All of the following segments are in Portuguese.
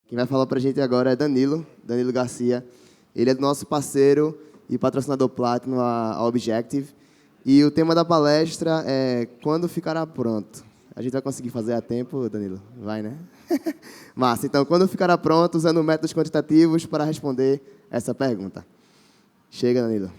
Quem vai falar para a gente agora é Danilo Garcia. Ele é do nosso parceiro e patrocinador Platinum, a Objective. E o tema da palestra é Quando Ficará Pronto. A gente vai conseguir fazer a tempo, Danilo? Vai, né? Massa. Então, quando ficará pronto, usando métodos quantitativos para responder essa pergunta. Chega, Danilo.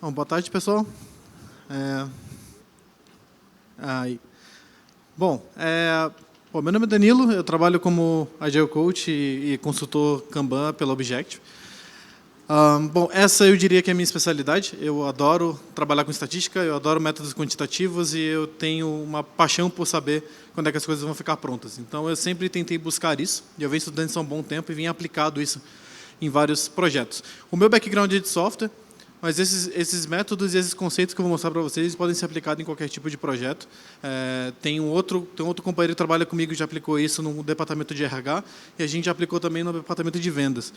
Bom, boa tarde, pessoal. Meu nome é Danilo, eu trabalho como Agile Coach e consultor Kanban pela Objective. Essa eu diria que é a minha especialidade. Eu adoro trabalhar com estatística, eu adoro métodos quantitativos e eu tenho uma paixão por saber quando é que as coisas vão ficar prontas. Então, eu sempre tentei buscar isso, e eu venho estudando isso há um bom tempo e vim aplicado isso em vários projetos. O meu background é de software, mas esses métodos e esses conceitos que eu vou mostrar para vocês podem ser aplicados em qualquer tipo de projeto. Tem um outro companheiro que trabalha comigo que já aplicou isso no departamento de RH e a gente já aplicou também no departamento de vendas.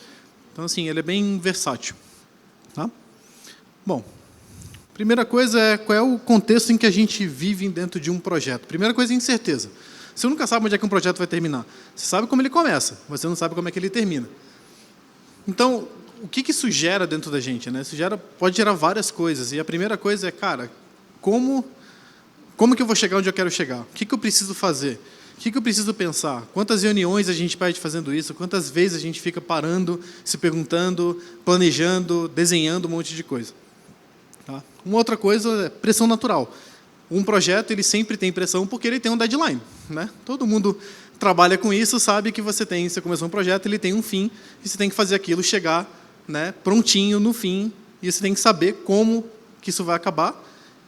Então, assim, ele é bem versátil. Tá? Bom, primeira coisa é qual é o contexto em que a gente vive dentro de um projeto. Primeira coisa é incerteza. Você nunca sabe onde é que um projeto vai terminar. Você sabe como ele começa, mas você não sabe como é que ele termina. Então, o que isso gera dentro da gente, né? Isso pode gerar várias coisas. E a primeira coisa é, cara, como que eu vou chegar onde eu quero chegar? O que eu preciso fazer? O que eu preciso pensar? Quantas reuniões a gente perde fazendo isso? Quantas vezes a gente fica parando, se perguntando, planejando, desenhando um monte de coisa? Tá? Uma outra coisa é pressão natural. Um projeto ele sempre tem pressão porque ele tem um deadline, né? Todo mundo trabalha com isso, sabe que você começou um projeto, ele tem um fim, e você tem que fazer aquilo chegar, né, prontinho no fim, e você tem que saber como que isso vai acabar,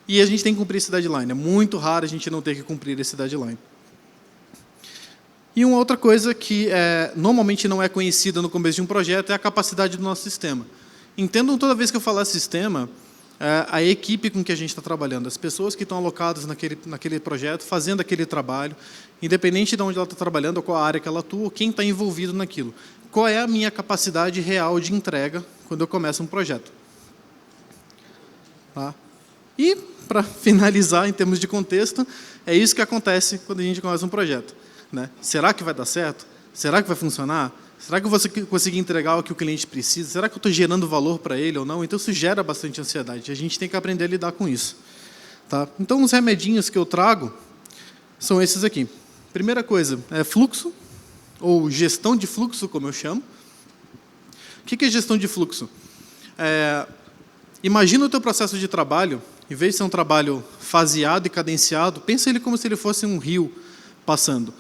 e a gente tem que cumprir esse deadline. É muito raro a gente não ter que cumprir esse deadline. E uma outra coisa que normalmente não é conhecida no começo de um projeto é a capacidade do nosso sistema. Entendam toda vez que eu falar sistema, a equipe com que a gente está trabalhando, as pessoas que estão alocadas naquele projeto, fazendo aquele trabalho, independente de onde ela está trabalhando, ou qual área que ela atua, ou quem está envolvido naquilo. Qual é a minha capacidade real de entrega quando eu começo um projeto? Tá? E, para finalizar, em termos de contexto, é isso que acontece quando a gente começa um projeto. Né? Será que vai dar certo? Será que vai funcionar? Será que eu vou conseguir entregar o que o cliente precisa? Será que eu estou gerando valor para ele ou não? Então, isso gera bastante ansiedade. A gente tem que aprender a lidar com isso. Tá? Então, os remedinhos que eu trago são esses aqui. Primeira coisa é fluxo, ou gestão de fluxo, como eu chamo. O que é gestão de fluxo? Imagina o teu processo de trabalho, em vez de ser um trabalho faseado e cadenciado, pensa ele como se ele fosse um rio passando.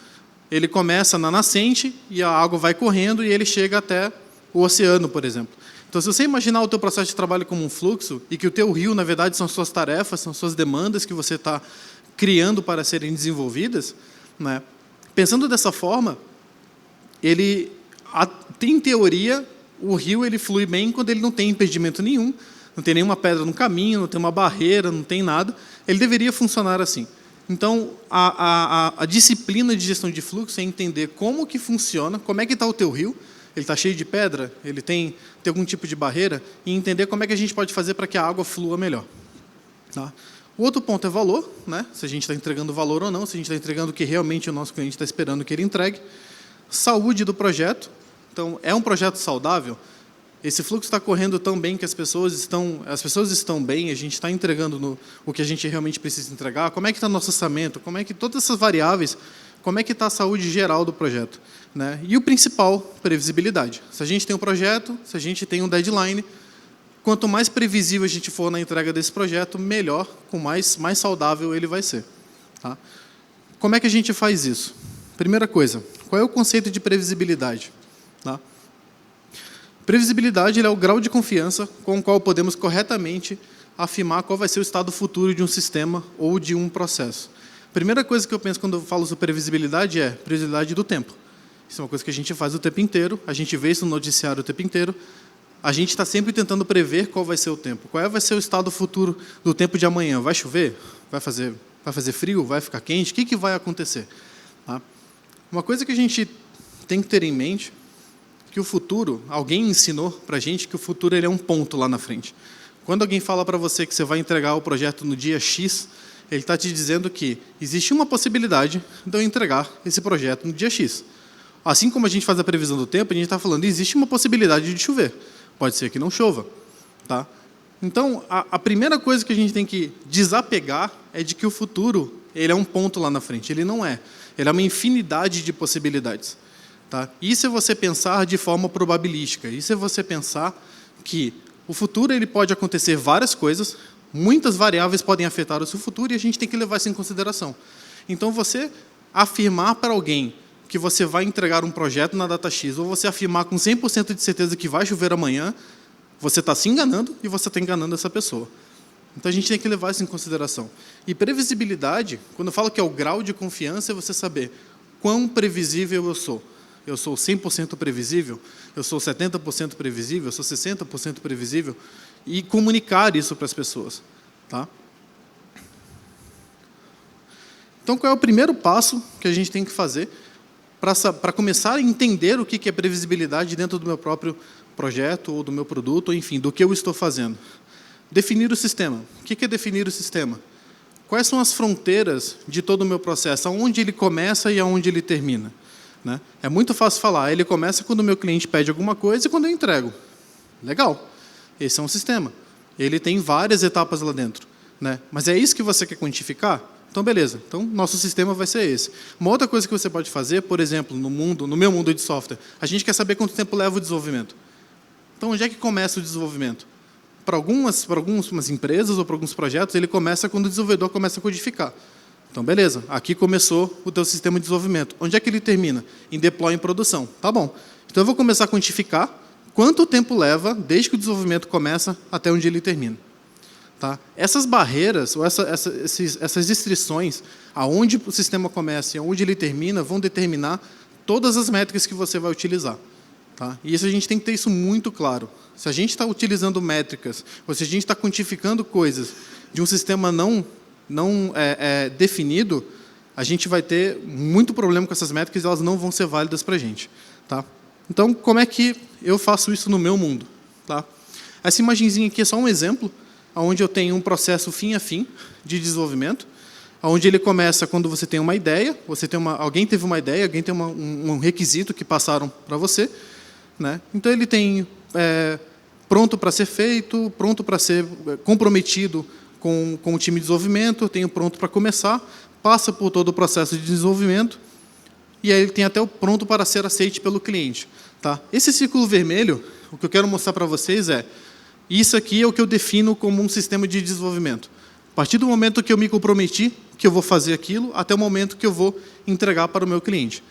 Ele começa na nascente e a água vai correndo e ele chega até o oceano, por exemplo. Então, se você imaginar o teu processo de trabalho como um fluxo e que o teu rio, na verdade, são suas tarefas, são suas demandas que você está criando para serem desenvolvidas, né? Pensando dessa forma, em teoria, o rio ele flui bem quando ele não tem impedimento nenhum, não tem nenhuma pedra no caminho, não tem uma barreira, não tem nada. Ele deveria funcionar assim. Então, a disciplina de gestão de fluxo é entender como que funciona, como é que está o teu rio, ele está cheio de pedra, ele tem algum tipo de barreira, e entender como é que a gente pode fazer para que a água flua melhor. Tá? O outro ponto é valor, né? Se a gente está entregando valor ou não, se a gente está entregando o que realmente o nosso cliente está esperando que ele entregue. Saúde do projeto. Então, é um projeto saudável? Esse fluxo está correndo tão bem que as pessoas estão bem, a gente está entregando o que a gente realmente precisa entregar? Como é que está o nosso orçamento? Como é que todas essas variáveis, como é que está a saúde geral do projeto? Né? E o principal, previsibilidade. Se a gente tem um projeto, se a gente tem um deadline, quanto mais previsível a gente for na entrega desse projeto, melhor, mais saudável ele vai ser. Tá? Como é que a gente faz isso? Primeira coisa, qual é o conceito de previsibilidade? Tá? Previsibilidade é o grau de confiança com o qual podemos corretamente afirmar qual vai ser o estado futuro de um sistema ou de um processo. Primeira coisa que eu penso quando eu falo sobre previsibilidade é previsibilidade do tempo. Isso é uma coisa que a gente faz o tempo inteiro, a gente vê isso no noticiário o tempo inteiro, a gente está sempre tentando prever qual vai ser o tempo. Qual vai ser o estado futuro do tempo de amanhã? Vai chover? Vai fazer frio? Vai ficar quente? O que vai acontecer? Tá? Uma coisa que a gente tem que ter em mente que que o futuro, alguém ensinou para a gente que o futuro ele é um ponto lá na frente. Quando alguém fala para você que você vai entregar o projeto no dia X, ele está te dizendo que existe uma possibilidade de eu entregar esse projeto no dia X. Assim como a gente faz a previsão do tempo, a gente está falando que existe uma possibilidade de chover. Pode ser que não chova. Tá? Então, a primeira coisa que a gente tem que desapegar é de que o futuro ele é um ponto lá na frente. Ele não é. Ele é uma infinidade de possibilidades. Tá? Isso é você pensar de forma probabilística. Isso é você pensar que o futuro ele pode acontecer várias coisas, muitas variáveis podem afetar o seu futuro e a gente tem que levar isso em consideração. Então, você afirmar para alguém que você vai entregar um projeto na data X, ou você afirmar com 100% de certeza que vai chover amanhã, você está se enganando e você está enganando essa pessoa. Então, a gente tem que levar isso em consideração. E previsibilidade, quando eu falo que é o grau de confiança, é você saber quão previsível eu sou. Eu sou 100% previsível? Eu sou 70% previsível? Eu sou 60% previsível? E comunicar isso para as pessoas. Tá? Então, qual é o primeiro passo que a gente tem que fazer para começar a entender o que é previsibilidade dentro do meu próprio projeto, ou do meu produto, ou, enfim, do que eu estou fazendo? Definir o sistema. O que é definir o sistema? Quais são as fronteiras de todo o meu processo? Aonde ele começa e aonde ele termina? Né? É muito fácil falar. Ele começa quando o meu cliente pede alguma coisa e quando eu entrego. Legal. Esse é um sistema. Ele tem várias etapas lá dentro. Né? Mas é isso que você quer quantificar? Então, beleza. Então, nosso sistema vai ser esse. Uma outra coisa que você pode fazer, por exemplo, no meu mundo de software, a gente quer saber quanto tempo leva o desenvolvimento. Então, onde é que começa o desenvolvimento? Para algumas empresas ou para alguns projetos, ele começa quando o desenvolvedor começa a codificar. Então, beleza. Aqui começou o teu sistema de desenvolvimento. Onde é que ele termina? Em deploy em produção. Tá bom. Então, eu vou começar a quantificar quanto tempo leva desde que o desenvolvimento começa até onde ele termina. Tá? Essas barreiras, ou essas restrições, aonde o sistema começa e aonde ele termina, vão determinar todas as métricas que você vai utilizar. Tá? E isso a gente tem que ter isso muito claro. Se a gente está utilizando métricas, ou se a gente está quantificando coisas de um sistema não definido, a gente vai ter muito problema com essas métricas e elas não vão ser válidas para a gente. Tá? Então, como é que eu faço isso no meu mundo? Tá? Essa imagenzinha aqui é só um exemplo onde eu tenho um processo fim a fim de desenvolvimento, onde ele começa quando você tem uma ideia, alguém teve uma ideia, alguém tem um requisito que passaram para você, né? Então ele tem pronto para ser feito, pronto para ser comprometido com o time de desenvolvimento, eu tenho pronto para começar, passa por todo o processo de desenvolvimento, e aí ele tem até o pronto para ser aceito pelo cliente. Tá? Esse círculo vermelho, o que eu quero mostrar para vocês é, isso aqui é o que eu defino como um sistema de desenvolvimento. A partir do momento que eu me comprometi, que eu vou fazer aquilo, até o momento que eu vou entregar para o meu cliente.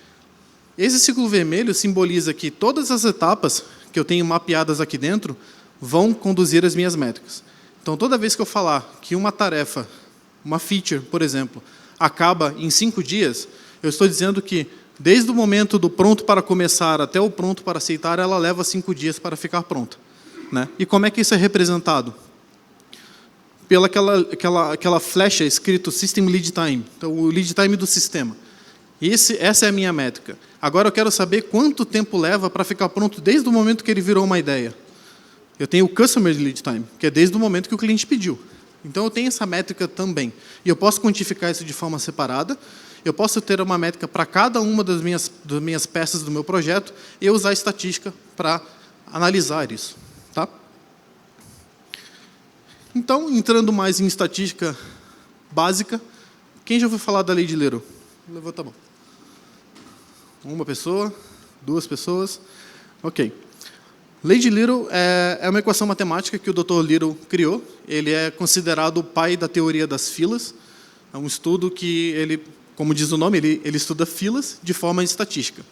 Esse círculo vermelho simboliza que todas as etapas que eu tenho mapeadas aqui dentro vão conduzir as minhas métricas. Então, toda vez que eu falar que uma tarefa, uma feature, por exemplo, acaba em 5 dias, eu estou dizendo que, desde o momento do pronto para começar até o pronto para aceitar, ela leva 5 dias para ficar pronta. Né? E como é que isso é representado? Pela aquela flecha escrito System Lead Time, então, o lead time do sistema. Essa é a minha métrica. Agora eu quero saber quanto tempo leva para ficar pronto desde o momento que ele virou uma ideia. Eu tenho o Customer Lead Time, que é desde o momento que o cliente pediu. Então eu tenho essa métrica também. E eu posso quantificar isso de forma separada, eu posso ter uma métrica para cada uma das minhas peças do meu projeto e usar a estatística para analisar isso. Tá? Então, entrando mais em estatística básica, quem já ouviu falar da lei de Little? Levanta a mão. Uma pessoa, 2 pessoas. Ok. Lei de Little é uma equação matemática que o Dr. Little criou. Ele é considerado o pai da teoria das filas. É um estudo que ele, como diz o nome, ele estuda filas de forma estatística.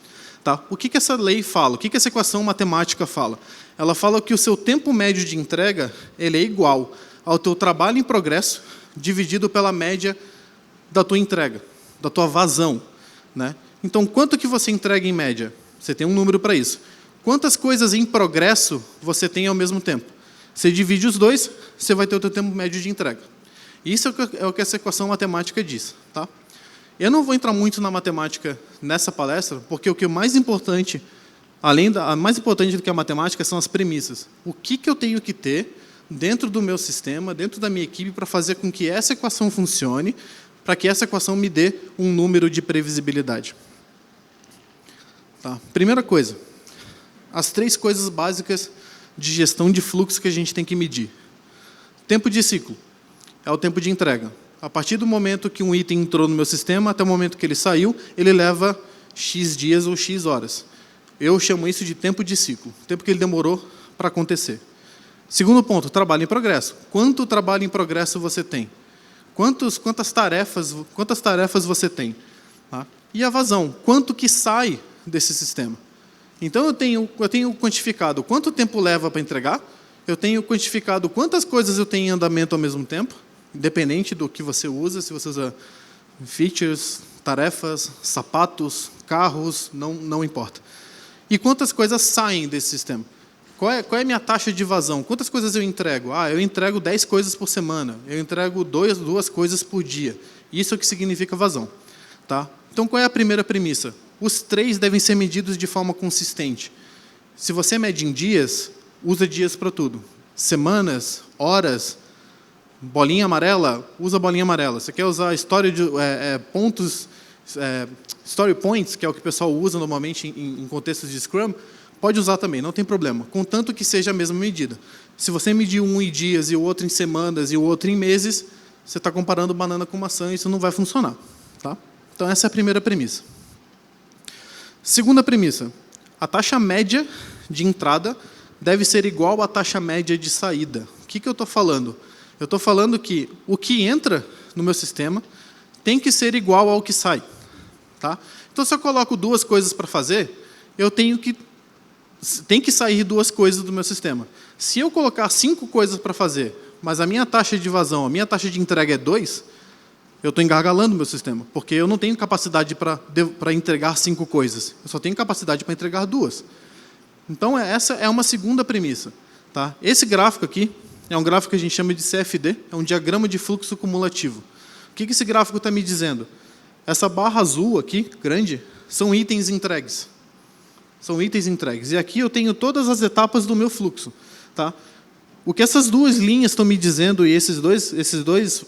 Tá? O que essa lei fala? O que essa equação matemática fala? Ela fala que o seu tempo médio de entrega ele é igual ao teu trabalho em progresso dividido pela média da tua entrega, da tua vazão. Né? Então, quanto que você entrega em média? Você tem um número para isso. Quantas coisas em progresso você tem ao mesmo tempo? Você divide os dois, você vai ter o teu tempo médio de entrega. Isso é o que essa equação matemática diz. Tá? Eu não vou entrar muito na matemática nessa palestra, porque o que é mais importante a mais importante do que a matemática são as premissas. O que eu tenho que ter dentro do meu sistema, dentro da minha equipe, para fazer com que essa equação funcione, para que essa equação me dê um número de previsibilidade. Tá. Primeira coisa, as 3 coisas básicas de gestão de fluxo que a gente tem que medir. Tempo de ciclo é o tempo de entrega. A partir do momento que um item entrou no meu sistema, até o momento que ele saiu, ele leva X dias ou X horas. Eu chamo isso de tempo de ciclo, o tempo que ele demorou para acontecer. Segundo ponto, trabalho em progresso. Quanto trabalho em progresso você tem? Quantas tarefas você tem? Tá? E a vazão, quanto que sai desse sistema? Então, eu tenho quantificado quanto tempo leva para entregar, eu tenho quantificado quantas coisas eu tenho em andamento ao mesmo tempo, independente do que você usa, se você usa features, tarefas, sapatos, carros, não importa. E quantas coisas saem desse sistema? Qual é a minha taxa de vazão? Quantas coisas eu entrego? Eu entrego 10 coisas por semana, eu entrego 2 coisas por dia. Isso é o que significa vazão. Tá? Então, qual é a primeira premissa? Os 3 devem ser medidos de forma consistente. Se você mede em dias, usa dias para tudo. Semanas, horas, bolinha amarela, usa bolinha amarela. Você quer usar história de pontos, story points, que é o que o pessoal usa normalmente em contextos de Scrum, pode usar também, não tem problema, contanto que seja a mesma medida. Se você medir um em dias e o outro em semanas e o outro em meses, você está comparando banana com maçã e isso não vai funcionar. Tá? Então, essa é a primeira premissa. Segunda premissa, a taxa média de entrada deve ser igual à taxa média de saída. O que eu estou falando? Eu estou falando que o que entra no meu sistema tem que ser igual ao que sai. Tá? Então, se eu coloco 2 coisas para fazer, tem que sair 2 coisas do meu sistema. Se eu colocar 5 coisas para fazer, mas a minha taxa de vazão, a minha taxa de entrega é 2, eu estou engargalando o meu sistema, porque eu não tenho capacidade para entregar 5 coisas. Eu só tenho capacidade para entregar 2. Então, essa é uma segunda premissa. Tá? Esse gráfico aqui é um gráfico que a gente chama de CFD, é um diagrama de fluxo cumulativo. O que esse gráfico está me dizendo? Essa barra azul aqui, grande, são itens entregues. São itens entregues. E aqui eu tenho todas as etapas do meu fluxo. Tá? O que essas 2 linhas estão me dizendo, e esses dois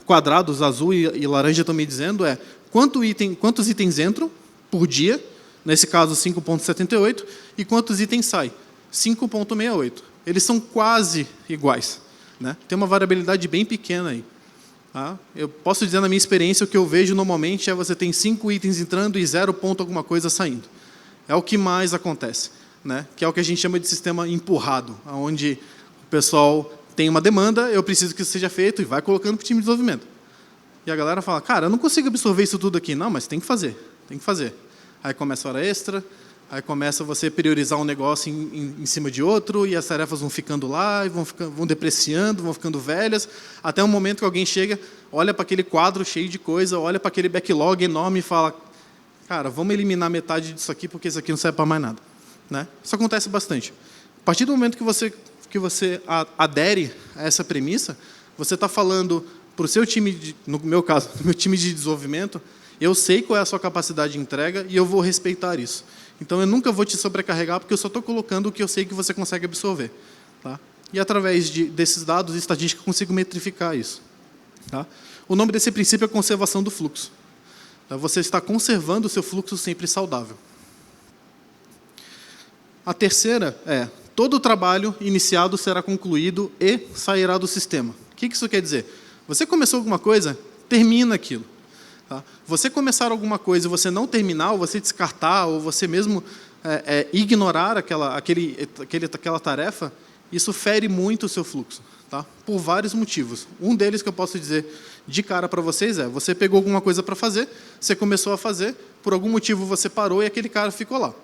quadrados, azul e laranja, estão me dizendo é quantos itens entram por dia, nesse caso 5,78, e quantos itens saem, 5,68. Eles são quase iguais. Né? Tem uma variabilidade bem pequena aí. Tá? Eu posso dizer, na minha experiência, o que eu vejo normalmente é você tem 5 itens entrando e 0 ponto alguma coisa saindo. É o que mais acontece, né? Que é o que a gente chama de sistema empurrado, onde o pessoal tem uma demanda, eu preciso que isso seja feito e vai colocando para o time de desenvolvimento. E a galera fala, cara, eu não consigo absorver isso tudo aqui. Não, mas tem que fazer, tem que fazer. Aí começa a hora extra, aí começa você priorizar um negócio em cima de outro, e as tarefas vão ficando lá, e vão depreciando, vão ficando velhas, até um momento que alguém chega, olha para aquele quadro cheio de coisa, olha para aquele backlog enorme e fala, cara, vamos eliminar metade disso aqui, porque isso aqui não serve para mais nada. Né? Isso acontece bastante. A partir do momento que você adere a essa premissa, você está falando para o seu time, no meu caso, no meu time de desenvolvimento, eu sei qual é a sua capacidade de entrega e eu vou respeitar isso. Então, eu nunca vou te sobrecarregar, porque eu só estou colocando o que eu sei que você consegue absorver. Tá? E, através desses dados de estatística, eu consigo metrificar isso. Tá? O nome desse princípio é conservação do fluxo. Você está conservando o seu fluxo sempre saudável. A terceira é, todo o trabalho iniciado será concluído e sairá do sistema. O que isso quer dizer? Você começou alguma coisa, termina aquilo. Tá? Você começar alguma coisa e você não terminar, ou você descartar, ou você mesmo ignorar aquela tarefa, isso fere muito o seu fluxo. Tá? Por vários motivos. Um deles que eu posso dizer de cara para vocês é, você pegou alguma coisa para fazer, você começou a fazer, por algum motivo você parou e aquele cara ficou lá.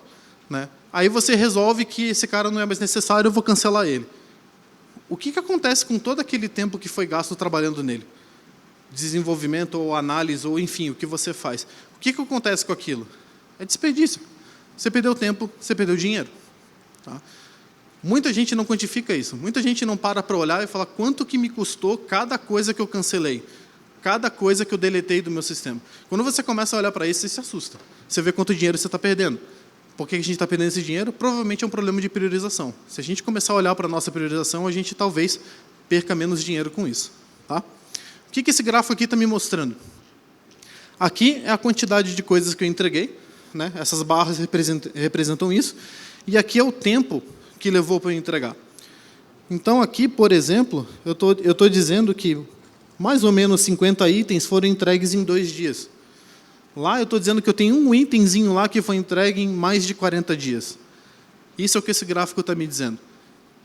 Né? Aí você resolve que esse cara não é mais necessário, eu vou cancelar ele. O que acontece com todo aquele tempo que foi gasto trabalhando nele? Desenvolvimento ou análise, ou enfim, o que você faz. O que acontece com aquilo? É desperdício. Você perdeu tempo, você perdeu dinheiro. Tá? Muita gente não quantifica isso. Muita gente não para olhar e falar quanto que me custou cada coisa que eu cancelei, cada coisa que eu deletei do meu sistema. Quando você começa a olhar para isso, você se assusta. Você vê quanto dinheiro você está perdendo. Por que a gente está perdendo esse dinheiro? Provavelmente é um problema de priorização. Se a gente começar a olhar para a nossa priorização, a gente talvez perca menos dinheiro com isso. Tá? O que esse gráfico aqui está me mostrando? Aqui é a quantidade de coisas que eu entreguei, né? Essas barras representam isso, e aqui é o tempo que levou para eu entregar. Então, aqui, por exemplo, eu estou dizendo que mais ou menos 50 itens foram entregues em 2 dias. Lá eu estou dizendo que eu tenho um itemzinho lá que foi entregue em mais de 40 dias. Isso é o que esse gráfico está me dizendo.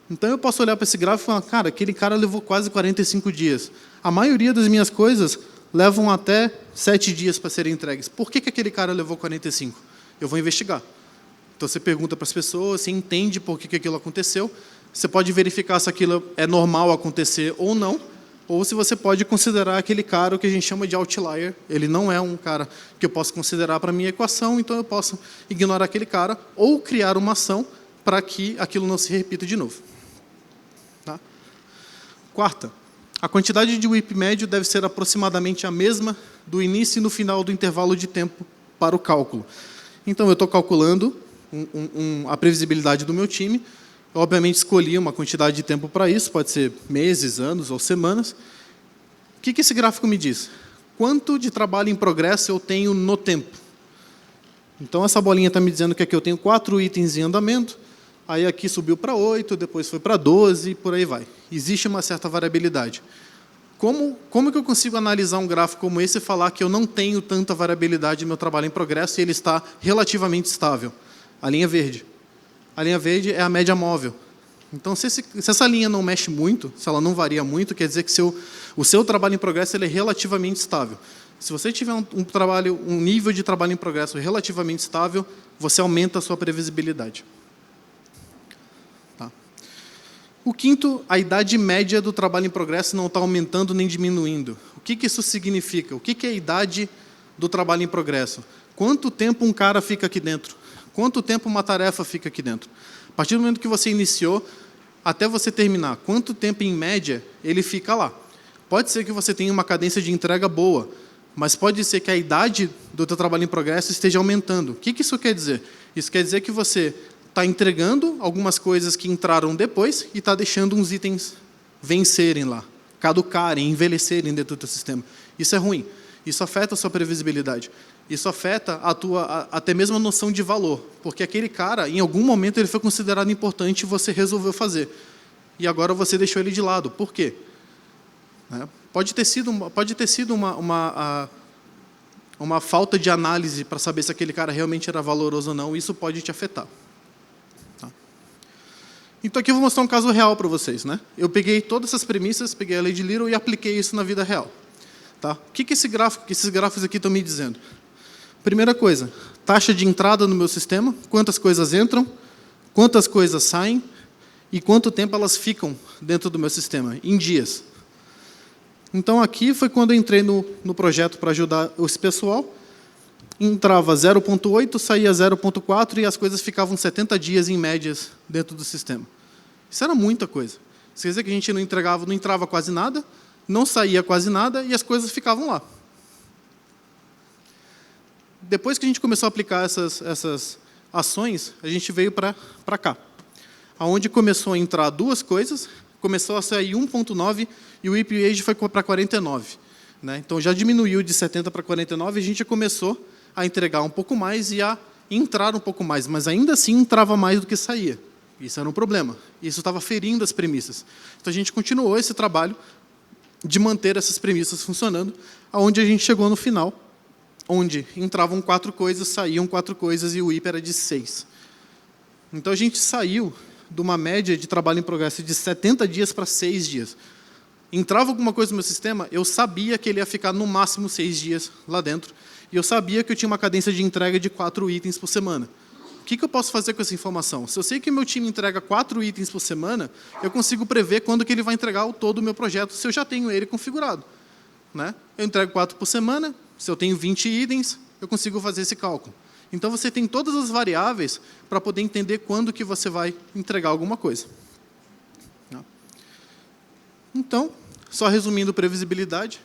Então eu posso olhar para esse gráfico e falar, cara, aquele cara levou quase 45 dias. A maioria das minhas coisas levam até 7 dias para serem entregues. Por que aquele cara levou 45? Eu vou investigar. Então você pergunta para as pessoas, você entende por que aquilo aconteceu, você pode verificar se aquilo é normal acontecer ou não, ou se você pode considerar aquele cara o que a gente chama de outlier. Ele não é um cara que eu posso considerar para a minha equação, então eu posso ignorar aquele cara ou criar uma ação para que aquilo não se repita de novo. Tá? Quarta, a quantidade de WIP médio deve ser aproximadamente a mesma do início e no final do intervalo de tempo para o cálculo. Então, eu estou calculando a previsibilidade do meu time. Eu, obviamente, escolhi uma quantidade de tempo para isso, pode ser meses, anos ou semanas. O que esse gráfico me diz? Quanto de trabalho em progresso eu tenho no tempo? Então, essa bolinha está me dizendo que aqui eu tenho 4 itens em andamento, aí aqui subiu para 8, depois foi para 12, e por aí vai. Existe uma certa variabilidade. Como que eu consigo analisar um gráfico como esse e falar que eu não tenho tanta variabilidade no meu trabalho em progresso e ele está relativamente estável? A linha verde. A linha verde é a média móvel. Então, se essa linha não mexe muito, se ela não varia muito, quer dizer que o seu trabalho em progresso ele é relativamente estável. Se você tiver um nível de trabalho em progresso relativamente estável, você aumenta a sua previsibilidade. Tá. O quinto, a idade média do trabalho em progresso não está aumentando nem diminuindo. O que isso significa? O que é a idade do trabalho em progresso? Quanto tempo um cara fica aqui dentro? Quanto tempo uma tarefa fica aqui dentro? A partir do momento que você iniciou, até você terminar, quanto tempo, em média, ele fica lá? Pode ser que você tenha uma cadência de entrega boa, mas pode ser que a idade do teu trabalho em progresso esteja aumentando. O que isso quer dizer? Isso quer dizer que você está entregando algumas coisas que entraram depois e está deixando uns itens vencerem lá, caducarem, envelhecerem dentro do teu sistema. Isso é ruim. Isso afeta a sua previsibilidade. Isso afeta até mesmo a noção de valor, porque aquele cara, em algum momento, ele foi considerado importante e você resolveu fazer. E agora você deixou ele de lado. Por quê? Pode ter sido uma falta de análise para saber se aquele cara realmente era valoroso ou não, e isso pode te afetar. Tá? Então, aqui eu vou mostrar um caso real para vocês. Eu peguei todas essas premissas, peguei a lei de Little e apliquei isso na vida real. Tá? O que esses gráficos aqui estão me dizendo? Primeira coisa, taxa de entrada no meu sistema, quantas coisas entram, quantas coisas saem e quanto tempo elas ficam dentro do meu sistema, em dias. Então, aqui foi quando eu entrei no projeto para ajudar esse pessoal. Entrava 0,8, saía 0,4 e as coisas ficavam 70 dias em médias dentro do sistema. Isso era muita coisa. Isso quer dizer que a gente não entrava quase nada, não saía quase nada e as coisas ficavam lá. Depois que a gente começou a aplicar essas ações, a gente veio para cá, onde começou a entrar 2 coisas, começou a sair 1,9 e o WIP age foi para 49. Então, já diminuiu de 70 para 49 e a gente já começou a entregar um pouco mais e a entrar um pouco mais, mas ainda assim entrava mais do que saía. Isso era um problema. Isso estava ferindo as premissas. Então, a gente continuou esse trabalho de manter essas premissas funcionando, aonde a gente chegou no final, onde entravam 4 coisas, saíam 4 coisas e o WIP era de 6. Então, a gente saiu de uma média de trabalho em progresso de 70 dias para 6 dias. Entrava alguma coisa no meu sistema, eu sabia que ele ia ficar no máximo 6 dias lá dentro, e eu sabia que eu tinha uma cadência de entrega de 4 itens por semana. O que eu posso fazer com essa informação? Se eu sei que meu time entrega 4 itens por semana, eu consigo prever quando que ele vai entregar todo o meu projeto, se eu já tenho ele configurado. Eu entrego 4 por semana, se eu tenho 20 itens, eu consigo fazer esse cálculo. Então, você tem todas as variáveis para poder entender quando que você vai entregar alguma coisa. Então, só resumindo previsibilidade,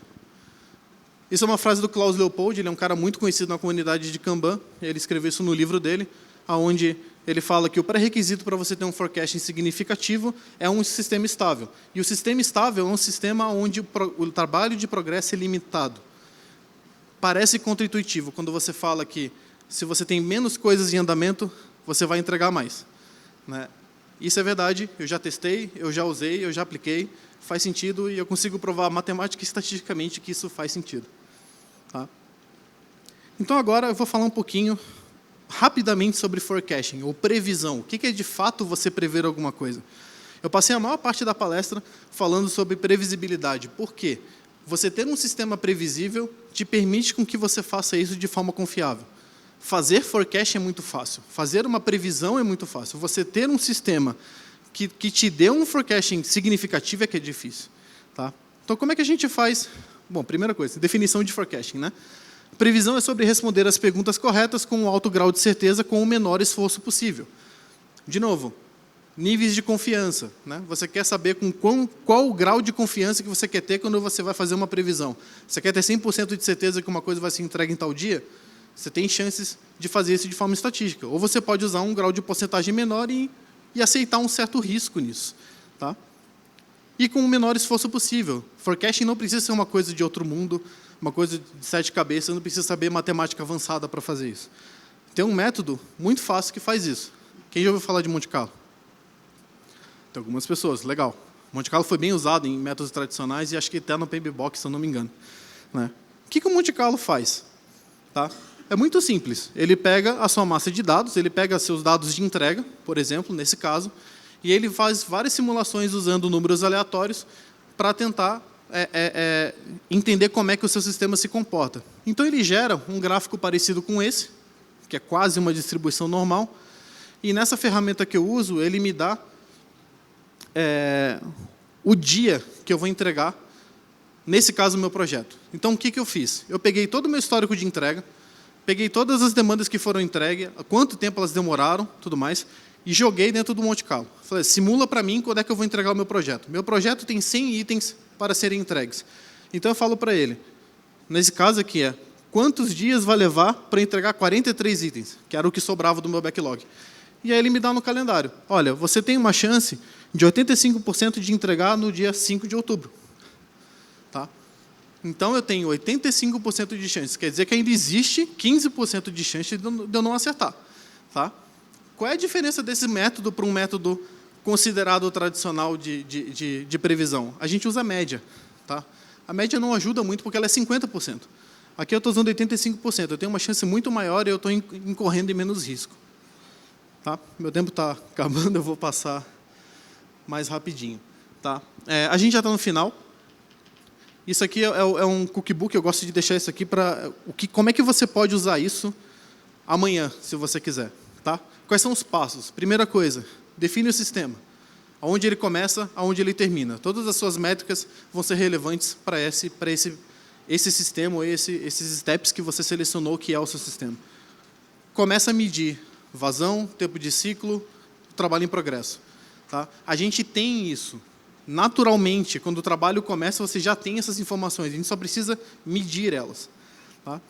isso é uma frase do Klaus Leopold, ele é um cara muito conhecido na comunidade de Kanban, ele escreveu isso no livro dele. onde ele fala que o pré-requisito para você ter um forecasting significativo é um sistema estável. E o sistema estável é um sistema onde o trabalho de progresso é limitado. Parece contraintuitivo quando você fala que se você tem menos coisas em andamento, você vai entregar mais, né? Isso é verdade, eu já testei, eu já usei, eu já apliquei, faz sentido e eu consigo provar matemática e estatisticamente que isso faz sentido. Tá? Então, agora eu vou falar um pouquinho, rapidamente, sobre forecasting, ou previsão. O que é, de fato, você prever alguma coisa? Eu passei a maior parte da palestra falando sobre previsibilidade. Por quê? Você ter um sistema previsível te permite com que você faça isso de forma confiável. Fazer forecast é muito fácil. Fazer uma previsão é muito fácil. Você ter um sistema que te dê um forecasting significativo é que é difícil. Tá? Então, como é que a gente faz? Bom, primeira coisa, definição de forecasting, né? Previsão é sobre responder as perguntas corretas com um alto grau de certeza com o menor esforço possível. De novo, níveis de confiança, né? Você quer saber qual o grau de confiança que você quer ter quando você vai fazer uma previsão. Você quer ter 100% de certeza que uma coisa vai ser entregue em tal dia? Você tem chances de fazer isso de forma estatística. Ou você pode usar um grau de porcentagem menor e aceitar um certo risco nisso. Tá? E com o menor esforço possível. Forecasting não precisa ser uma coisa de outro mundo, uma coisa de 7 cabeças, não precisa saber matemática avançada para fazer isso. Tem um método muito fácil que faz isso. Quem já ouviu falar de Monte Carlo? Tem algumas pessoas, legal. Monte Carlo foi bem usado em métodos tradicionais e acho que até no PMBOK, se eu não me engano. Né? O que o Monte Carlo faz? Tá? É muito simples. Ele pega a sua massa de dados, ele pega seus dados de entrega, por exemplo, nesse caso, e ele faz várias simulações usando números aleatórios para tentar entender como é que o seu sistema se comporta. Então, ele gera um gráfico parecido com esse, que é quase uma distribuição normal, e nessa ferramenta que eu uso, ele me dá o dia que eu vou entregar, nesse caso, o meu projeto. Então, o que eu fiz? Eu peguei todo o meu histórico de entrega, peguei todas as demandas que foram entregues, quanto tempo elas demoraram, tudo mais, e joguei dentro do Monte Carlo. Falei, simula para mim quando é que eu vou entregar o meu projeto. Meu projeto tem 100 itens para serem entregues. Então, eu falo para ele, nesse caso aqui quantos dias vai levar para entregar 43 itens, que era o que sobrava do meu backlog. E aí ele me dá no calendário, olha, você tem uma chance de 85% de entregar no dia 5 de outubro. Tá? Então, eu tenho 85% de chance. Quer dizer que ainda existe 15% de chance de eu não acertar. Tá? Qual é a diferença desse método para um método considerado tradicional de previsão? A gente usa a média. Tá? A média não ajuda muito porque ela é 50%. Aqui eu estou usando 85%. Eu tenho uma chance muito maior e eu estou incorrendo em menos risco. Tá? Meu tempo está acabando, eu vou passar mais rapidinho. Tá? A gente já está no final. Isso aqui é um cookbook, eu gosto de deixar isso aqui para... Como é que você pode usar isso amanhã, se você quiser. Tá? Quais são os passos? Primeira coisa, define o sistema. Aonde ele começa, aonde ele termina. Todas as suas métricas vão ser relevantes para esse sistema, ou esses steps que você selecionou, que é o seu sistema. Começa a medir vazão, tempo de ciclo, trabalho em progresso. Tá? A gente tem isso. Naturalmente, quando o trabalho começa, você já tem essas informações. A gente só precisa medir elas. Tá?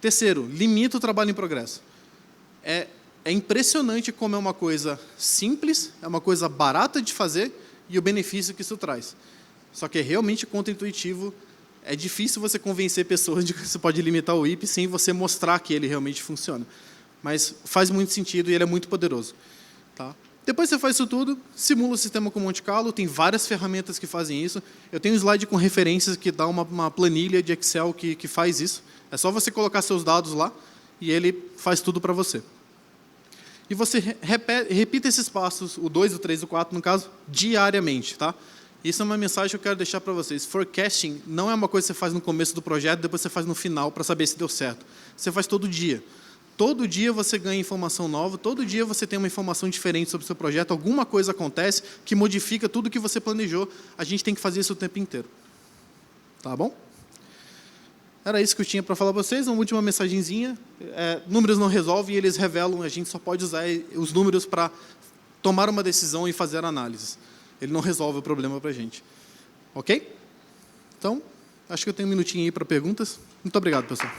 Terceiro, limita o trabalho em progresso. É impressionante como é uma coisa simples, é uma coisa barata de fazer e o benefício que isso traz. Só que é realmente contraintuitivo. É difícil você convencer pessoas de que você pode limitar o IP sem você mostrar que ele realmente funciona. Mas faz muito sentido e ele é muito poderoso. Tá? Depois você faz isso tudo, simula o sistema com Monte Carlo, tem várias ferramentas que fazem isso. Eu tenho um slide com referências que dá uma planilha de Excel que faz isso. É só você colocar seus dados lá e ele faz tudo para você. E você repita esses passos, o 2, o 3, o 4, no caso, diariamente. Tá? Isso é uma mensagem que eu quero deixar para vocês. Forecasting não é uma coisa que você faz no começo do projeto, depois você faz no final para saber se deu certo. Você faz todo dia. Todo dia você ganha informação nova, todo dia você tem uma informação diferente sobre o seu projeto, alguma coisa acontece que modifica tudo que você planejou. A gente tem que fazer isso o tempo inteiro. Tá bom? Era isso que eu tinha para falar para vocês. Uma última mensagenzinha. Números não resolvem, eles revelam. A gente só pode usar os números para tomar uma decisão e fazer análises. Ele não resolve o problema para a gente. Ok? Então, acho que eu tenho um minutinho aí para perguntas. Muito obrigado, pessoal.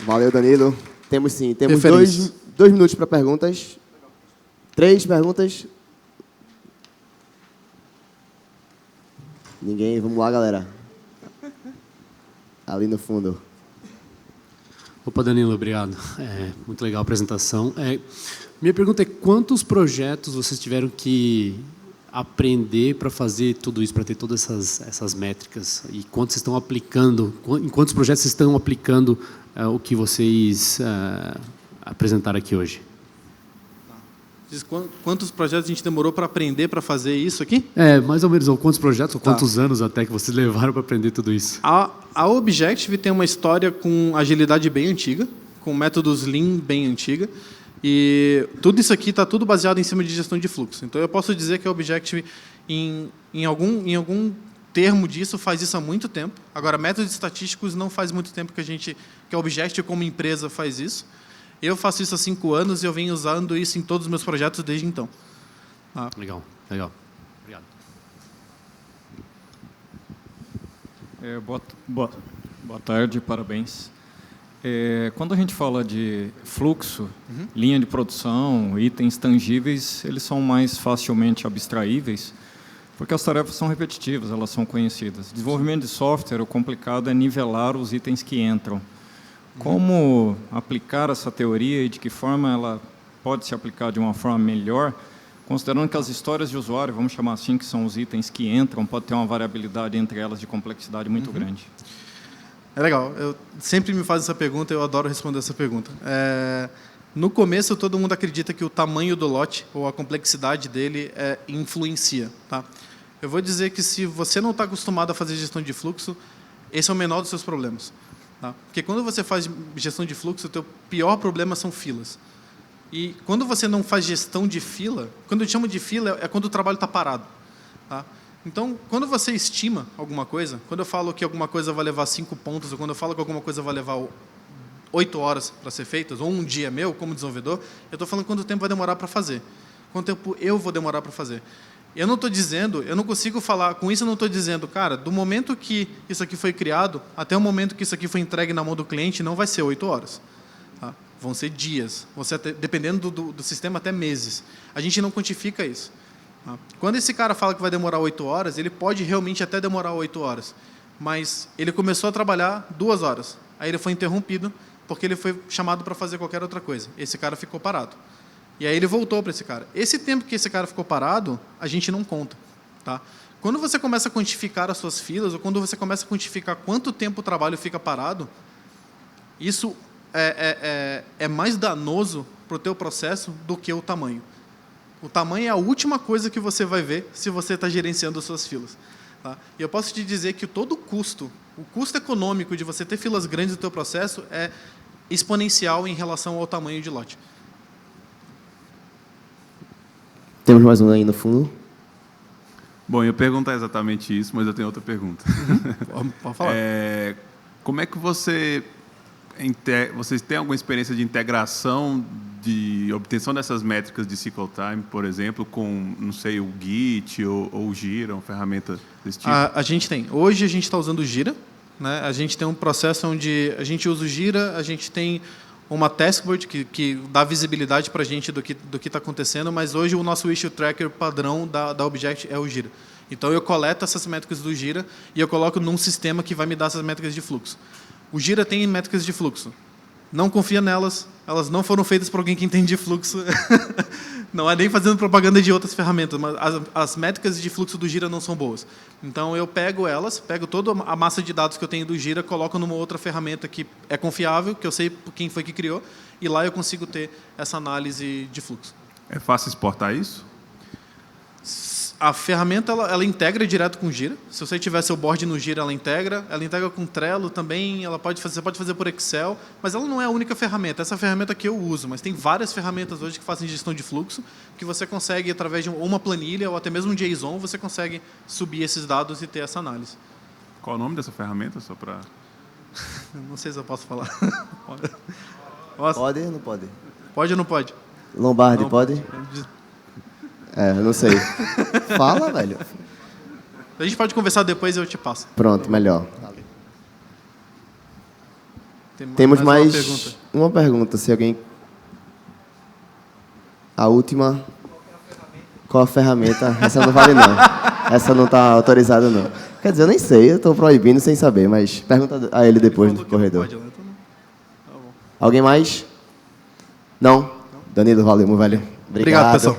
Valeu, Danilo. Temos sim, temos Referências. dois minutos para perguntas. 3 perguntas. Ninguém? Vamos lá, galera. Ali no fundo. Opa, Danilo, obrigado. Muito legal a apresentação. Minha pergunta é: quantos projetos vocês tiveram que aprender para fazer tudo isso, para ter todas essas métricas? E quantos estão aplicando? Em quantos projetos vocês estão aplicando o que vocês apresentaram aqui hoje? Diz quantos projetos a gente demorou para aprender para fazer isso aqui? Mais ou menos. Ou quantos projetos, ou quantos anos até que vocês levaram para aprender tudo isso? A Objective tem uma história com agilidade bem antiga, com métodos Lean bem antiga, e tudo isso aqui está tudo baseado em cima de gestão de fluxo. Então, eu posso dizer que a Objective, em algum termo disso, faz isso há muito tempo. Agora, métodos estatísticos não faz muito tempo que a Objective, como empresa, faz isso. Eu faço isso há 5 anos e eu venho usando isso em todos os meus projetos desde então. Legal. Obrigado. Boa tarde, parabéns. Quando a gente fala de fluxo, linha de produção, itens tangíveis, eles são mais facilmente abstraíveis, porque as tarefas são repetitivas, elas são conhecidas. Desenvolvimento de software, o complicado é nivelar os itens que entram. Como aplicar essa teoria e de que forma ela pode se aplicar de uma forma melhor, considerando que as histórias de usuário, vamos chamar assim, que são os itens que entram, pode ter uma variabilidade entre elas de complexidade muito grande. É legal. Eu sempre me fazem essa pergunta, eu adoro responder essa pergunta. No começo, todo mundo acredita que o tamanho do lote ou a complexidade dele influencia. Tá? Eu vou dizer que se você não está acostumado a fazer gestão de fluxo, esse é o menor dos seus problemas. Tá? Porque quando você faz gestão de fluxo, o teu pior problema são filas. E quando você não faz gestão de fila, quando eu chamo de fila, é quando o trabalho está parado. Tá? Então, quando você estima alguma coisa, quando eu falo que alguma coisa vai levar 5 pontos, ou quando eu falo que alguma coisa vai levar 8 horas para ser feita, ou um dia meu como desenvolvedor, eu estou falando quanto tempo vai demorar para fazer. Quanto tempo eu vou demorar para fazer. Eu não estou dizendo, eu não consigo falar, com isso eu não estou dizendo, cara, do momento que isso aqui foi criado, até o momento que isso aqui foi entregue na mão do cliente, não vai ser 8 horas. Tá? Vão ser dias, dependendo do sistema, até meses. A gente não quantifica isso. Tá? Quando esse cara fala que vai demorar 8 horas, ele pode realmente até demorar 8 horas. Mas ele começou a trabalhar 2 horas. Aí ele foi interrompido, porque ele foi chamado para fazer qualquer outra coisa. Esse cara ficou parado. E aí ele voltou para esse cara. Esse tempo que esse cara ficou parado, a gente não conta. Tá? Quando você começa a quantificar as suas filas, ou quando você começa a quantificar quanto tempo o trabalho fica parado, isso é mais danoso para o teu processo do que o tamanho. O tamanho é a última coisa que você vai ver se você está gerenciando as suas filas. Tá? E eu posso te dizer que todo o custo econômico de você ter filas grandes no teu processo é exponencial em relação ao tamanho de lote. Temos mais um aí no fundo. Bom, eu ia perguntar exatamente isso, mas eu tenho outra pergunta. Pode falar. Como é que vocês têm alguma experiência de integração, de obtenção dessas métricas de cycle time, por exemplo, com, não sei, o Git ou o Jira, uma ferramenta desse tipo? A gente tem. Hoje a gente está usando o Jira. Né? A gente tem um processo onde a gente usa o Jira, a gente tem uma taskboard que dá visibilidade para a gente do que está acontecendo, mas hoje o nosso issue tracker padrão da Object é o Jira. Então, eu coleto essas métricas do Jira e eu coloco num sistema que vai me dar essas métricas de fluxo. O Jira tem métricas de fluxo. Não confia nelas, elas não foram feitas por alguém que entende de fluxo. Não é nem fazendo propaganda de outras ferramentas, mas as métricas de fluxo do Jira não são boas. Então, eu pego toda a massa de dados que eu tenho do Jira, coloco numa outra ferramenta que é confiável, que eu sei quem foi que criou, e lá eu consigo ter essa análise de fluxo. É fácil exportar isso? A ferramenta ela integra direto com o Jira. Se você tiver seu board no Jira, ela integra com Trello também. Você pode fazer por Excel, mas ela não é a única ferramenta. Essa ferramenta que eu uso, mas tem várias ferramentas hoje que fazem gestão de fluxo, que você consegue, através de uma planilha ou até mesmo um JSON, você consegue subir esses dados e ter essa análise. Qual o nome dessa ferramenta, só para... Não sei se eu posso falar. Pode ou não pode? Pode ou não pode? Lombardi, Não, pode? Eu não sei. Fala, velho. A gente pode conversar depois e eu te passo. Pronto, melhor. Temos mais mais uma pergunta. uma pergunta, se alguém... A última... Qual a ferramenta? Essa não vale, não. Essa não está autorizada, não. Quer dizer, eu nem sei, eu estou proibindo sem saber, mas pergunta a ele depois no corredor. Pode, né? Então, tá bom. Alguém mais? Não? Danilo, valeu, meu velho. Obrigado, pessoal.